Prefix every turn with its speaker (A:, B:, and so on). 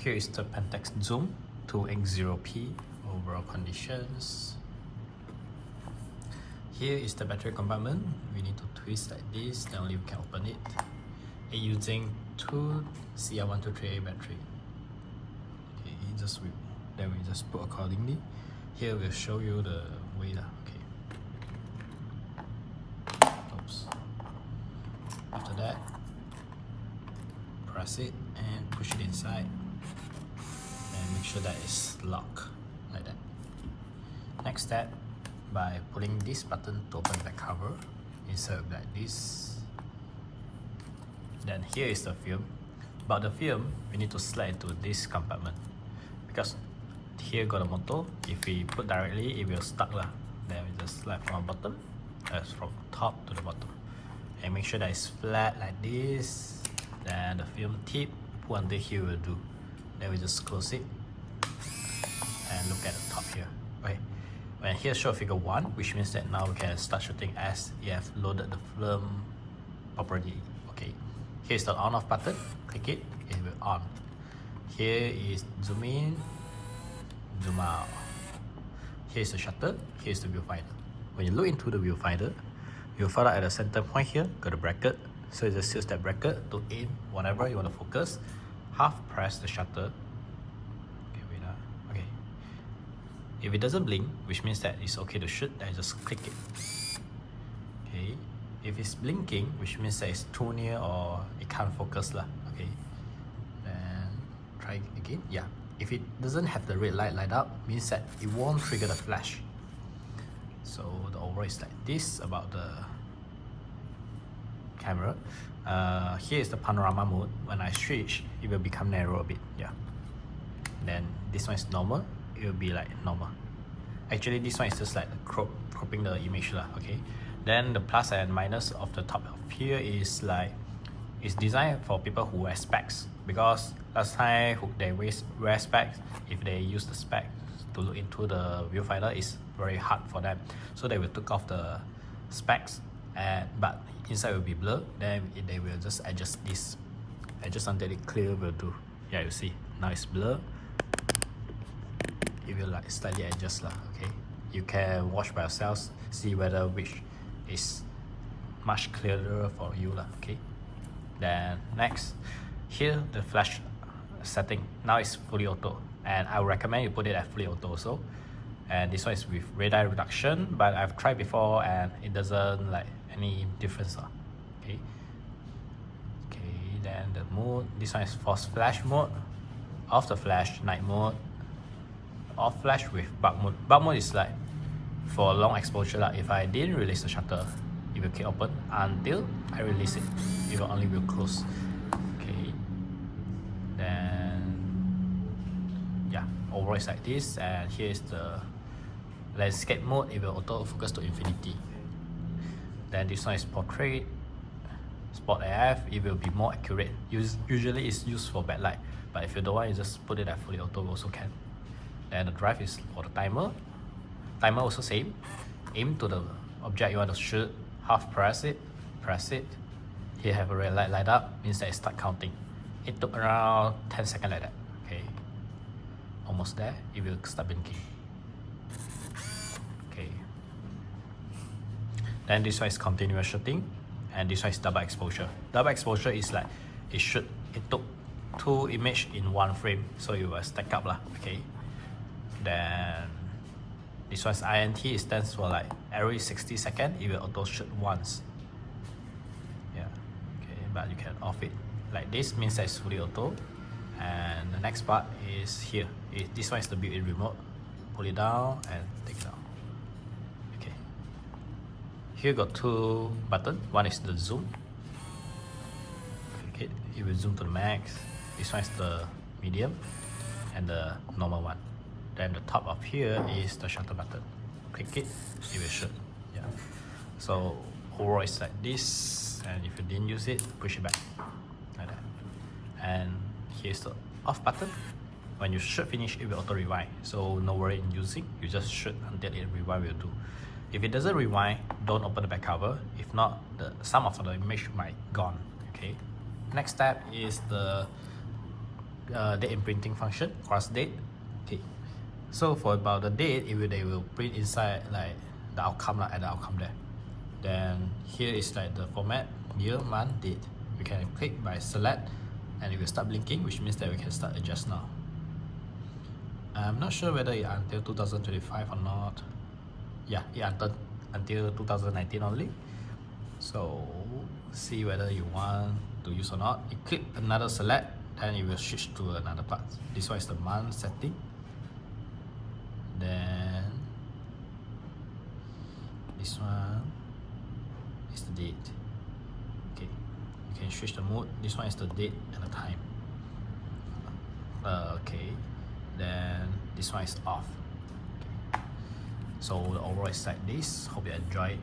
A: Here is the Pentax Zoom 280p overall conditions. Here is the battery compartment. We need to twist like this, then only we can open it. And using two CR123A battery. Okay, then we just put accordingly. Here we'll show you the way lah. Okay. Oops. After that, press it and push it inside. And make sure that it's locked like that. Next step, by pulling this button to open the cover, insert like this. Then here is the film. But the film, we need to slide into this compartment because here got a motor. If we put directly, it will stuck lah. Then we just slide from the bottom, from top to the bottom, and make sure that it's flat like this. Then the film tip, put under here will do. Then we just close it and look at the top here. Okay, when here show figure 1, which means that now we can start shooting as you have loaded the film properly. Okay, here's the on off button. Click it, it will on. Here is zoom in, zoom out. Here's the shutter, here's the viewfinder. When you look into the viewfinder at the center point here, got a bracket. So you just use that bracket to aim whatever you want to focus. Half press the shutter. Okay, wait. Okay. If it doesn't blink, which means that it's okay to shoot, then just click it. Okay. If it's blinking, which means that it's too near or it can't focus lah. Okay. Then try again. Yeah. If it doesn't have the red light up, means that it won't trigger the flash. So the overall is like this about the camera. Here is the panorama mode. When I switch, it will become narrow a bit. Yeah. Then this one is normal. It will be like normal. Actually, this one is just like cropping the image lah. Okay. Then the plus and minus of the top of here is like it's designed for people who wear specs, because last time they wear specs, if they use the specs to look into the viewfinder, it's very hard for them. So they will take off the specs, but inside will be blurred. Then they will just adjust this, adjust until it clear will do. Yeah, you see now it's blurred. It will like slightly adjust lah. Okay, you can watch by yourselves, see whether which is much clearer for you lah. Okay, then next, here the flash setting now is fully auto, and I would recommend you put it at fully auto also. And this one is with radar reduction, but I've tried before and it doesn't like any difference. Okay. Okay, then the mode, this one is force flash mode, off the flash, night mode, off flash with bug mode. Bug mode is like for long exposure. Like if I didn't release the shutter, it will keep open until I release it. It will only will close. Okay. Then yeah, overall it's like this, and here is the landscape mode. It will auto focus to infinity. Then this one is portrait, spot AF. It will be more accurate. Usually it's used for backlight, but if you don't want, you just put it at fully auto also can. Then the drive is for the timer. Timer also same. Aim to the object you want to shoot, half press it. Here have a red light up, means that it start counting. It took around 10 seconds like that. Okay, almost there. It will start blinking. Okay. Then this one is continuous shooting, and this one is double exposure. Double exposure is like it took 2 images in 1 frame, so it will stack up lah. Okay. Then this one is INT. It stands for like every 60 seconds it will auto shoot once. Yeah. Okay, but you can off it like this, means that it's fully auto. And the next part is here. This one is the built-in remote. Pull it down and take it out. Okay. Here got 2 buttons. One is the zoom. Click it. It will zoom to the max. This one is the medium and the normal one. Then the top of here is the shutter button. Click it. It will shoot. Yeah. So overall it's like this. And if you didn't use it, push it back like that. And here's the off button. When you shoot finish, it will auto rewind. So no worry in using. You just shoot until it rewind will do. If it doesn't rewind, don't open the back cover. If not, some of the image might gone. Okay. Next step is the date imprinting function, cross date. Okay, so for about the date, they will print inside like the outcome at the outcome there. Then here is like the format, year, month, date. We can click by select and it will start blinking, which means that we can start adjust now. I'm not sure whether it's until 2025 or not. Yeah, it until 2019 only. So see whether you want to use or not. You click another select, then it will switch to another part. This one is the month setting. Then this one is the date. Okay, you can switch the mode. This one is the date and the time. Okay, then this one is off. Okay. So the overall is like this. Hope you enjoyed.